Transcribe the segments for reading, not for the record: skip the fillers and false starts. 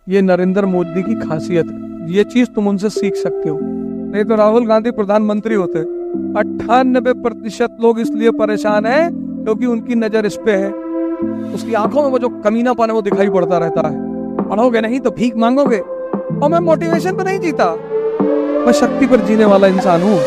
ये नरेंद्र मोदी की खासियत है, ये चीज तुम उनसे सीख सकते हो। नहीं तो राहुल गांधी प्रधानमंत्री होते। 98% लोग इसलिए परेशान हैं क्योंकि उनकी नजर इस पे है। उसकी आंखों में वो जो कमीनापन है वो दिखाई पड़ता रहता है। पढ़ोगे नहीं तो भीख मांगोगे। और मैं मोटिवेशन पे नहीं जीता, मैं शक्ति पर जीने वाला इंसान हूँ।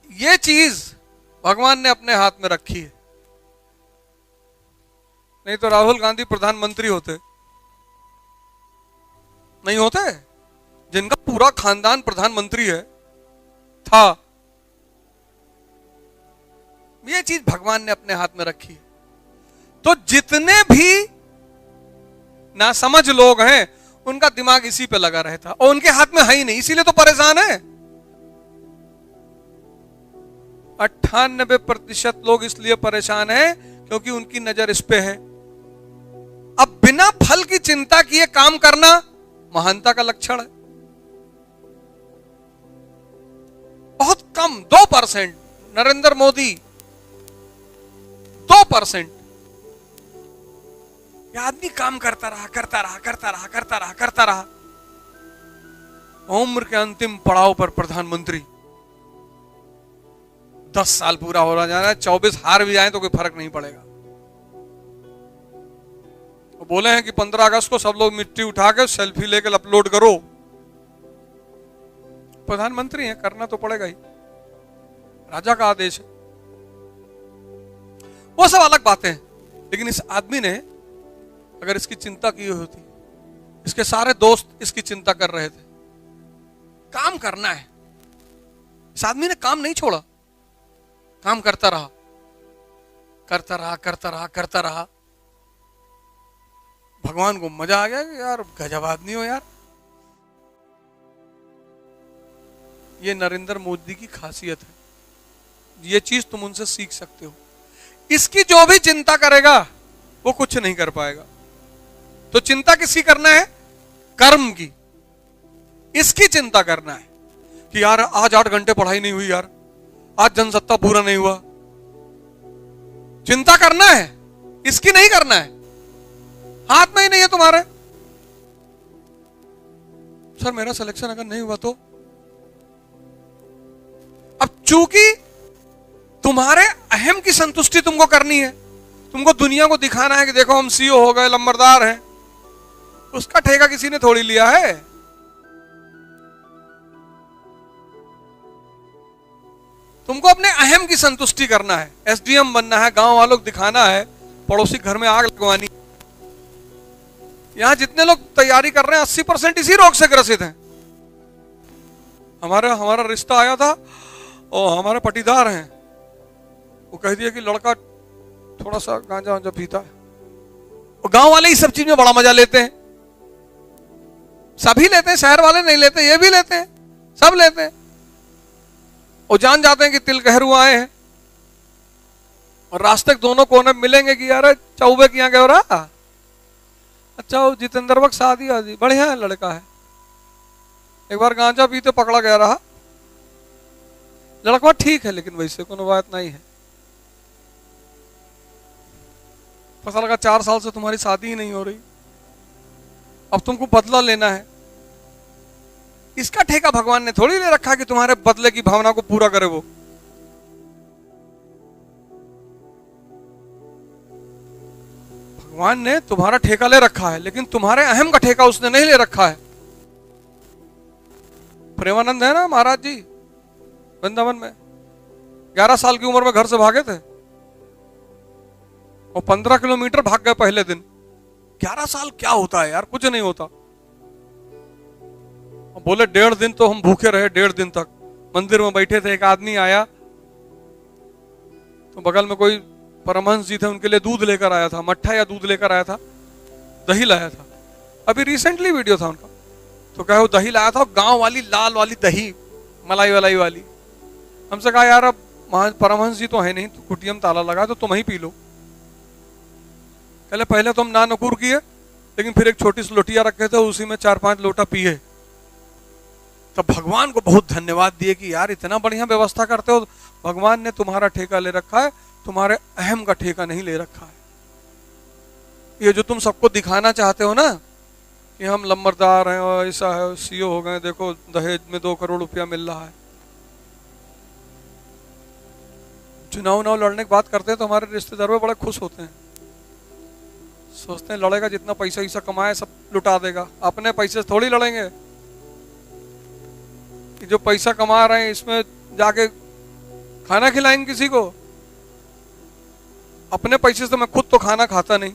ये चीज भगवान ने अपने हाथ में रखी है। नहीं तो राहुल गांधी प्रधानमंत्री होते। नहीं होते, जिनका पूरा खानदान प्रधानमंत्री है था। ये चीज भगवान ने अपने हाथ में रखी है। तो जितने भी नासमझ लोग हैं उनका दिमाग इसी पे लगा रहता और उनके हाथ में है ही नहीं, इसीलिए तो परेशान है। 98% लोग इसलिए परेशान हैं क्योंकि उनकी नजर इस पे है। अब बिना फल की चिंता किए काम करना महानता का लक्षण है। बहुत कम 2%, नरेंद्र मोदी 2%। यह आदमी काम करता रहा। उम्र के अंतिम पड़ाव पर प्रधानमंत्री। 10 साल पूरा हो रहा जाना है, 24 हार भी जाए तो कोई फर्क नहीं पड़ेगा। वो बोले हैं कि 15 अगस्त को सब लोग मिट्टी उठा के सेल्फी लेकर अपलोड करो। प्रधानमंत्री हैं, करना तो पड़ेगा ही, राजा का आदेश है। वो सब अलग बातें हैं। लेकिन इस आदमी ने अगर इसकी चिंता की होती, इसके सारे दोस्त इसकी चिंता कर रहे थे। काम करना है, इस आदमी ने काम नहीं छोड़ा, काम करता रहा। भगवान को मजा आ गया कि यार गजब आदमी हो यार। ये नरेंद्र मोदी की खासियत है, ये चीज तुम उनसे सीख सकते हो। इसकी जो भी चिंता करेगा वो कुछ नहीं कर पाएगा। तो चिंता किसकी करना है? कर्म की। इसकी चिंता करना है कि यार आज 8 घंटे पढ़ाई नहीं हुई, यार आज जनसत्ता पूरा नहीं हुआ। चिंता करना है, इसकी नहीं करना है। हाथ में ही नहीं है तुम्हारे। सर मेरा सिलेक्शन अगर नहीं हुआ तो? अब चूंकि तुम्हारे अहम की संतुष्टि तुमको करनी है, तुमको दुनिया को दिखाना है कि देखो हम सीईओ हो गए, लंबरदार हैं, उसका ठेका किसी ने थोड़ी लिया है। तुमको अपने अहम की संतुष्टि करना है, एसडीएम बनना है, गांव वालों को दिखाना है, पड़ोसी घर में आग लगवानी। यहां जितने लोग तैयारी कर रहे हैं 80% इसी रोग से ग्रसित हैं। हमारा रिश्ता आया था और हमारे पटीदार हैं, वो कह दिया कि लड़का थोड़ा सा गांजा पीता है। और गांव वाले इस सब चीज में बड़ा मजा लेते हैं। सभी लेते हैं, शहर वाले नहीं लेते, ये भी लेते हैं, सब लेते हैं। और जान जाते हैं कि तिलकहरू आए हैं और रास्ते के दोनों कोने मिलेंगे कि यार चौबे की यहाँ गए रहा। अच्छा वो जितेंद्र वक्त शादी आदि बढ़िया है, लड़का है। एक बार गांजा पीते पकड़ा गया रहा, लड़का ठीक है लेकिन वैसे कोई बात नहीं है। पता लगा 4 साल से तुम्हारी शादी ही नहीं हो रही, अब तुमको बदला लेना है। इसका ठेका भगवान ने थोड़ी ले रखा कि तुम्हारे बदले की भावना को पूरा करे वो। भगवान ने तुम्हारा ठेका ले रखा है, लेकिन तुम्हारे अहम का ठेका उसने नहीं ले रखा है। प्रेमानंद है ना महाराज जी, वृंदावन में 11 साल की उम्र में घर से भागे थे और 15 किलोमीटर भाग गए पहले दिन। 11 साल क्या होता है यार, कुछ नहीं होता। बोले 1.5 दिन तो हम भूखे रहे, 1.5 दिन तक मंदिर में बैठे थे। एक आदमी आया तो बगल में कोई परमहंस जी थे, उनके लिए दूध लेकर आया था, मट्ठा या दूध लेकर आया था, दही लाया था। अभी रिसेंटली वीडियो था उनका, तो कहे वो दही लाया था, गांव वाली लाल वाली दही, मलाई वाली। हमसे कहा यार अब परमहंस जी तो है नहीं, तो कुटिया में ताला लगा, तो तुम ही पी लो। कहले पहले तो हम ना नकुर किए, लेकिन फिर एक छोटी सी लोटिया रखे थे, उसी में 4-5 लोटा पिए। तब भगवान को बहुत धन्यवाद दिए कि यार इतना बढ़िया व्यवस्था करते हो। भगवान ने तुम्हारा ठेका ले रखा है, तुम्हारे अहम का ठेका नहीं ले रखा है। ये जो तुम सबको दिखाना चाहते हो ना कि हम लंबरदार हैं और ऐसा है, सीओ हो गए, देखो दहेज में 2 करोड़ रुपया मिल रहा है। चुनाव लड़ने की बात करते हैं तो हमारे रिश्तेदार में बड़े खुश होते हैं, सोचते हैं लड़ेगा जितना पैसा ऐसा कमाए सब लुटा देगा, अपने पैसे से थोड़ी लड़ेंगे। कि जो पैसा कमा रहे हैं इसमें जाके खाना खिलाएंगे किसी को? अपने पैसे से मैं खुद तो खाना खाता नहीं,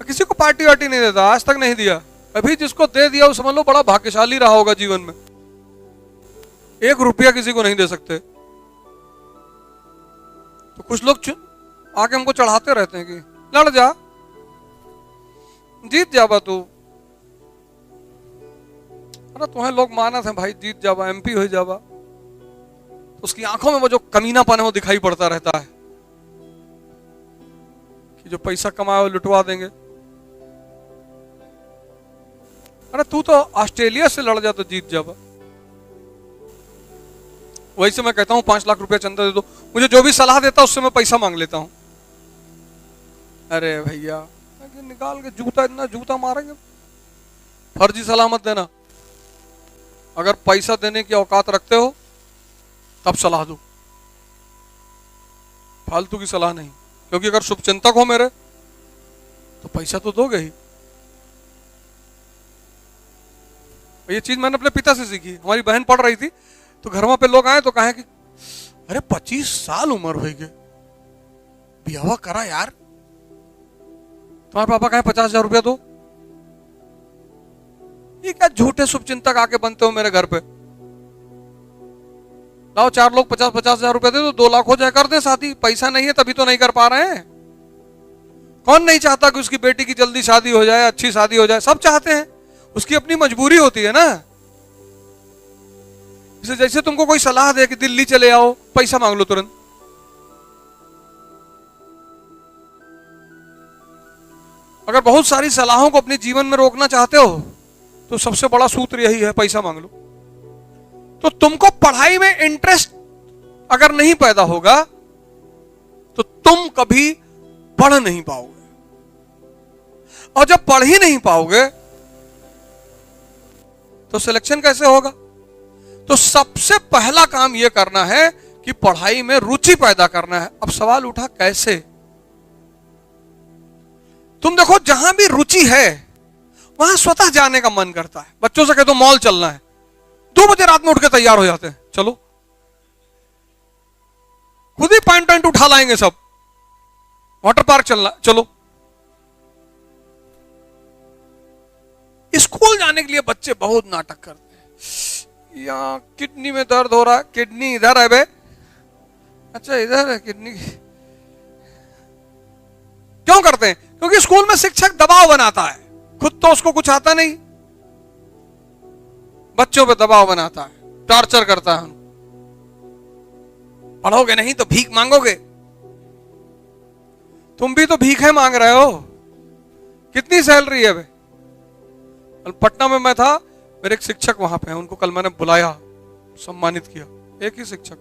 किसी को पार्टी वार्टी नहीं देता, आज तक नहीं दिया। अभी जिसको दे दिया वो समझ लो बड़ा भाग्यशाली रहा होगा जीवन में। 1 रुपया किसी को नहीं दे सकते। तो कुछ लोग आके हमको चढ़ाते रहते हैं कि लड़ जा, जीत जावा तू। अरे तुम्हें लोग मानत है भाई, जीत जावा, MP हो जावा। तो उसकी आंखों में वो जो कमीनापन है वो दिखाई पड़ता रहता है कि जो पैसा कमाए वो लुटवा देंगे। अरे तू तो ऑस्ट्रेलिया से लड़ जा तो जीत जावा। वही से मैं कहता हूं 5 लाख रुपया चंदा दे दो, मुझे जो भी सलाह देता उससे मैं पैसा मांग लेता हूं। अरे भैया निकाल के जूता, इतना जूता मारेंगे, फर्जी सलाह मत देना। अगर पैसा देने की औकात रखते हो तब सलाह दो, फालतू की सलाह नहीं। क्योंकि अगर शुभचिंतक हो मेरे तो पैसा तो दोगे ही। ये चीज मैंने अपने पिता से सीखी। हमारी बहन पढ़ रही थी तो घर पे लोग आए तो कहे कि अरे 25 साल उम्र हो गई, ब्याह करा यार, तुम्हारे पापा कहे 50,000 रुपया दो। ये क्या झूठे शुभचिंतक आके बनते हो मेरे घर पे? लाओ 4 लोग 50,000 रुपया दे दो, 2 लाख हो जाए, कर दे शादी। पैसा नहीं है तभी तो नहीं कर पा रहे हैं। कौन नहीं चाहता कि उसकी बेटी की जल्दी शादी हो जाए, अच्छी शादी हो जाए? सब चाहते हैं, उसकी अपनी मजबूरी होती है ना। जैसे तुमको कोई सलाह दे कि दिल्ली चले आओ, पैसा मांग लो तुरंत। अगर बहुत सारी सलाहों को अपने जीवन में रोकना चाहते हो तो सबसे बड़ा सूत्र यही है, पैसा मांग लो। तो तुमको पढ़ाई में इंटरेस्ट अगर नहीं पैदा होगा तो तुम कभी पढ़ नहीं पाओगे, और जब पढ़ ही नहीं पाओगे तो सिलेक्शन कैसे होगा? तो सबसे पहला काम यह करना है कि पढ़ाई में रुचि पैदा करना है। अब सवाल उठा कैसे? तुम देखो जहां भी रुचि है वहां स्वतः जाने का मन करता है। बच्चों से कह दो मॉल चलना है, 2 बजे रात में उठ के तैयार हो जाते हैं, चलो। खुद ही पैंट उठा लाएंगे सब, वाटर पार्क चलना, चलो। स्कूल जाने के लिए बच्चे बहुत नाटक करते हैं। यहाँ किडनी में दर्द हो रहा है, किडनी इधर है बे, अच्छा इधर है किडनी। क्यों करते हैं? क्योंकि स्कूल में शिक्षक दबाव बनाता है, खुद तो उसको कुछ आता नहीं, बच्चों पे दबाव बनाता है, टॉर्चर करता है। पढ़ोगे नहीं तो भीख मांगोगे। तुम भी तो भीख है मांग रहे हो। कितनी सैलरी है बे? पटना में मैं था, मेरे एक शिक्षक वहां पे हैं, उनको कल मैंने बुलाया, सम्मानित किया। एक ही शिक्षक,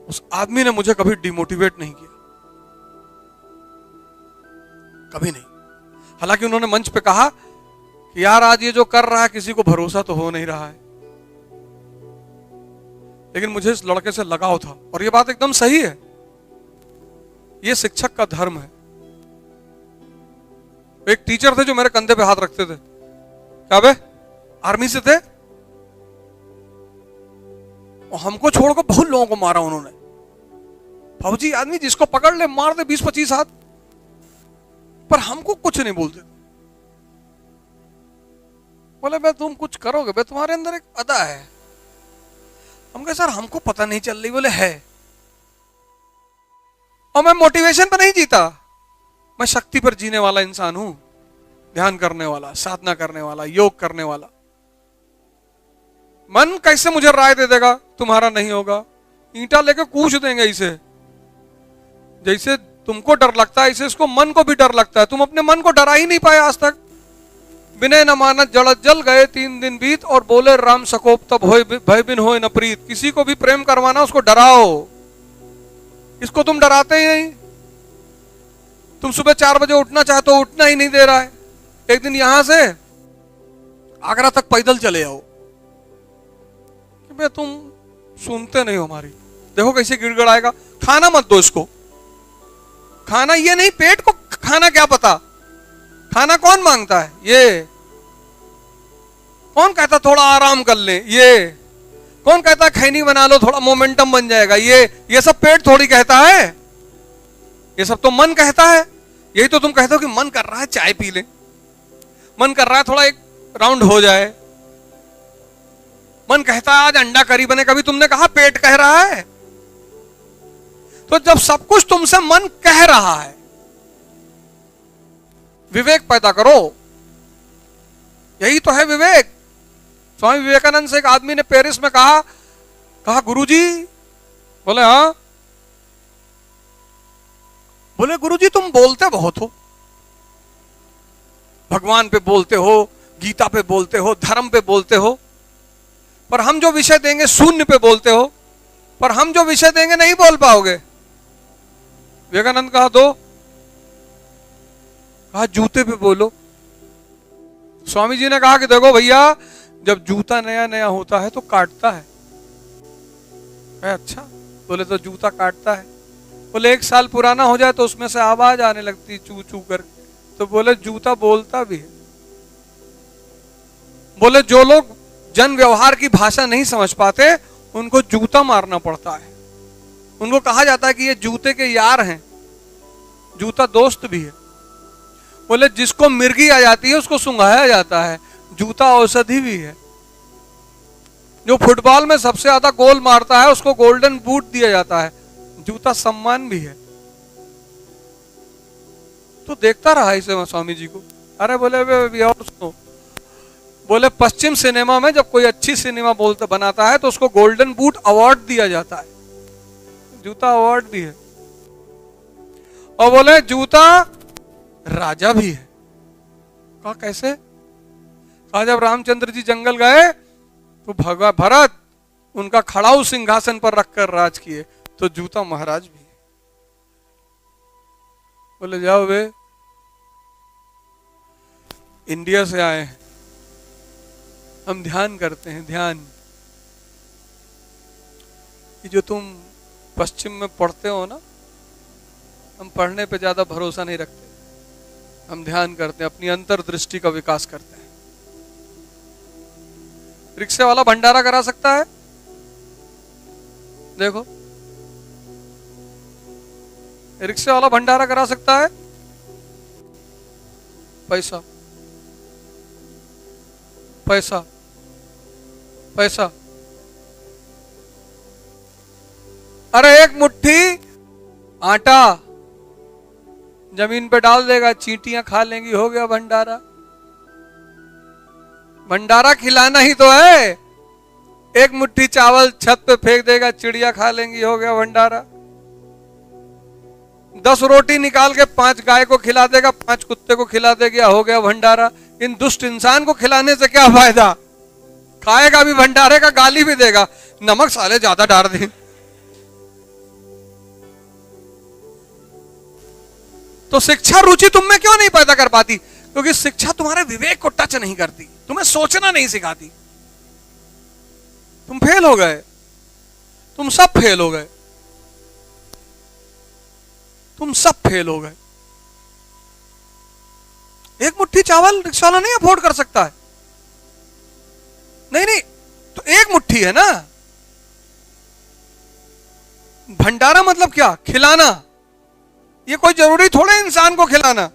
उस आदमी ने मुझे कभी डिमोटिवेट नहीं किया, कभी नहीं। हालांकि उन्होंने मंच पे कहा कि यार आज ये जो कर रहा है किसी को भरोसा तो हो नहीं रहा है, लेकिन मुझे इस लड़के से लगाव था। और ये बात एकदम सही है, ये शिक्षक का धर्म है। एक टीचर थे जो मेरे कंधे पे हाथ रखते थे। क्या बे, आर्मी से थे, और हमको छोड़कर बहुत लोगों को मारा उन्होंने। फौजी आदमी जिसको पकड़ ले मार दे 20-25 हाथ, पर हमको कुछ नहीं बोलते। बोले बे तुम कुछ करोगे बे, तुम्हारे अंदर एक अदा है। हम कहे सर हमको पता नहीं चल रही। बोले है। और मैं मोटिवेशन पर नहीं जीता, मैं शक्ति पर जीने वाला इंसान हूं, ध्यान करने वाला, साधना करने वाला, योग करने वाला। मन कैसे मुझे राय दे देगा तुम्हारा नहीं होगा? ईंटा लेके कूच देंगे इसे। जैसे तुमको डर लगता है, ऐसे इसको मन को भी डर लगता है। तुम अपने मन को डरा ही नहीं पाए आज तक। विनय न मानत जड़त जल गए 3 दिन बीत, और बोले राम सकोप तब होय भय बिन होय न प्रीत। किसी को भी प्रेम करवाना उसको डराओ, इसको तुम डराते ही नहीं। तुम सुबह 4 बजे उठना चाहे तो उठना ही नहीं दे रहा है। एक दिन यहां से आगरा तक पैदल चले आओ, कि भाई तुम सुनते नहीं हो हमारी। देखो कैसे गिड़गड़ाएगा। खाना मत दो इसको। खाना ये नहीं, पेट को खाना क्या पता, खाना कौन मांगता है? ये कौन कहता थोड़ा आराम कर ले? ये कौन कहता खैनी बना लो थोड़ा मोमेंटम बन जाएगा? ये सब पेट थोड़ी कहता है, ये सब तो मन कहता है। यही तो तुम कहते हो कि मन कर रहा है चाय पी ले, मन कर रहा है थोड़ा एक राउंड हो जाए, मन कहता है आज अंडा करी बने। कभी तुमने कहा पेट कह रहा है? तो जब सब कुछ तुमसे मन कह रहा है, विवेक पैदा करो। यही तो है विवेक। स्वामी विवेकानंद से एक आदमी ने पेरिस में कहा गुरुजी। बोले हाँ। बोले गुरुजी तुम बोलते बहुत हो, भगवान पे बोलते हो, गीता पे बोलते हो, धर्म पे बोलते हो, पर हम जो विषय देंगे शून्य पे बोलते हो, पर हम जो विषय देंगे नहीं बोल पाओगे। विवेकानंद कहा जूते पे बोलो। स्वामी जी ने कहा कि देखो भैया, जब जूता नया नया होता है तो काटता है। अच्छा, बोले तो जूता काटता है। बोले 1 साल पुराना हो जाए तो उसमें से आवाज आने लगती चू चू कर। तो बोले जूता बोलता भी है। बोले जो लोग जन व्यवहार की भाषा नहीं समझ पाते उनको जूता मारना पड़ता है। उनको कहा जाता है कि ये जूते के यार हैं, जूता दोस्त भी है। बोले जिसको मिर्गी आ जाती है उसको सुंघाया जाता है, जूता औषधि भी है। जो फुटबॉल में सबसे ज्यादा गोल मारता है उसको गोल्डन बूट दिया जाता है, जूता सम्मान भी है। तो देखता रहा इसे स्वामी जी को। अरे बोले और सुनो, बोले पश्चिम सिनेमा में जब कोई अच्छी सिनेमा बनाता है तो उसको गोल्डन बूट अवार्ड दिया जाता है, जूता अवार्ड भी है। और बोले जूता राजा भी है। कहा कैसे? कहा जब रामचंद्र जी जंगल गए तो भरत उनका खड़ाऊ सिंहासन पर रखकर राज किए, तो जूता महाराज भी है। बोले जाओ वे इंडिया से आए हैं, हम ध्यान करते हैं। ध्यान कि जो तुम पश्चिम में पढ़ते हो ना, हम पढ़ने पे ज्यादा भरोसा नहीं रखते, हम ध्यान करते हैं, अपनी अंतर्दृष्टि का विकास करते हैं। रिक्शे वाला भंडारा करा सकता है? देखो, रिक्शे वाला भंडारा करा सकता है? पैसा पैसा पैसा। अरे एक मुट्ठी आटा जमीन पे डाल देगा, चींटियां खा लेंगी, हो गया भंडारा। भंडारा खिलाना ही तो है। एक मुट्ठी चावल छत पे फेंक देगा, चिड़िया खा लेंगी, हो गया भंडारा। 10 रोटी निकाल के 5 गाय को खिला देगा, 5 कुत्ते को खिला देगा, हो गया भंडारा। इन दुष्ट इंसान को खिलाने से क्या फायदा? खाएगा भी भंडारे का, गाली भी देगा, नमक साले ज्यादा डाल दे। तो शिक्षा रुचि तुम में क्यों नहीं पैदा कर पाती? क्योंकि शिक्षा तुम्हारे विवेक को टच नहीं करती, तुम्हें सोचना नहीं सिखाती। तुम फेल हो गए, तुम सब फेल हो गए, तुम सब फेल हो गए। एक मुट्ठी चावल रिक्शा वाला नहीं अफोर्ड कर सकता है। नहीं, तो एक मुट्ठी है ना। भंडारा मतलब क्या? खिलाना। ये कोई जरूरी थोड़े इंसान को खिलाना।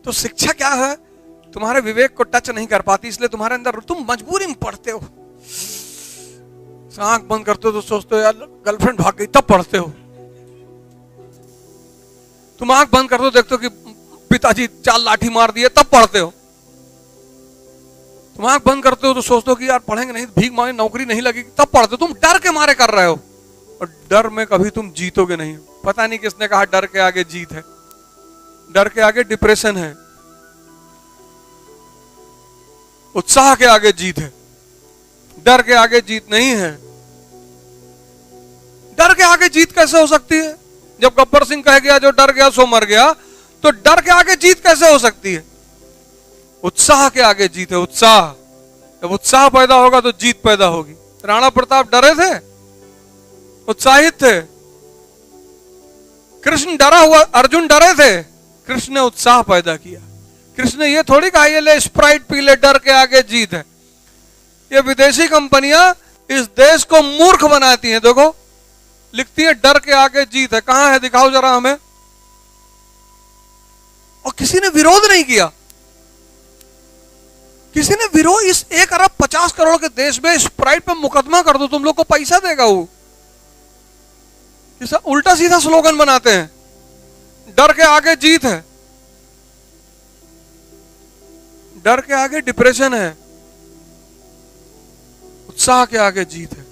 तो शिक्षा क्या है? तुम्हारे विवेक को टच नहीं कर पाती, इसलिए तुम्हारे अंदर, तुम मजबूरी में पढ़ते हो। आंख बंद करते हो तो सोचते हो यार गर्लफ्रेंड भाग गई, तब पढ़ते हो। तुम आंख बंद करते हो, देखते हो कि पिताजी 4 लाठी मार दिए, तब पढ़ते हो। तुम आंख बंद करते हो तो सोचते हो कि यार पढ़ेंगे नहीं, भीख मांगे, नौकरी नहीं लगेगी, तब पढ़ते हो। तुम डर के मारे कर रहे हो, और डर में कभी तुम जीतोगे नहीं। पता नहीं किसने कहा डर के आगे जीत है। डर के आगे डिप्रेशन है, उत्साह के आगे जीत है, डर के आगे जीत नहीं है। डर के आगे जीत कैसे हो सकती है? जब गब्बर सिंह कह गया जो डर गया सो मर गया, तो डर के आगे जीत कैसे हो सकती है? उत्साह के आगे जीत है, उत्साह। जब उत्साह पैदा होगा तो जीत पैदा होगी। राणा प्रताप डरे थे, उत्साहित थे। कृष्ण डरा हुआ, अर्जुन डरे थे, कृष्ण ने उत्साह पैदा किया। कृष्ण ने ये थोड़ी कहा ये ले स्प्राइट पी ले, डर के आगे जीत है। ये विदेशी कंपनियां इस देश को मूर्ख बनाती हैं। देखो लिखती है डर के आगे जीत है, कहां है दिखाओ जरा हमें। और किसी ने विरोध नहीं किया, किसी ने विरोध। इस 1 अरब 50 करोड़ के देश में स्प्राइट पे मुकदमा कर दो, तुम लोग को पैसा देगा वो। उल्टा सीधा स्लोगन बनाते हैं, डर के आगे जीत है। डर के आगे डिप्रेशन है, उत्साह के आगे जीत है।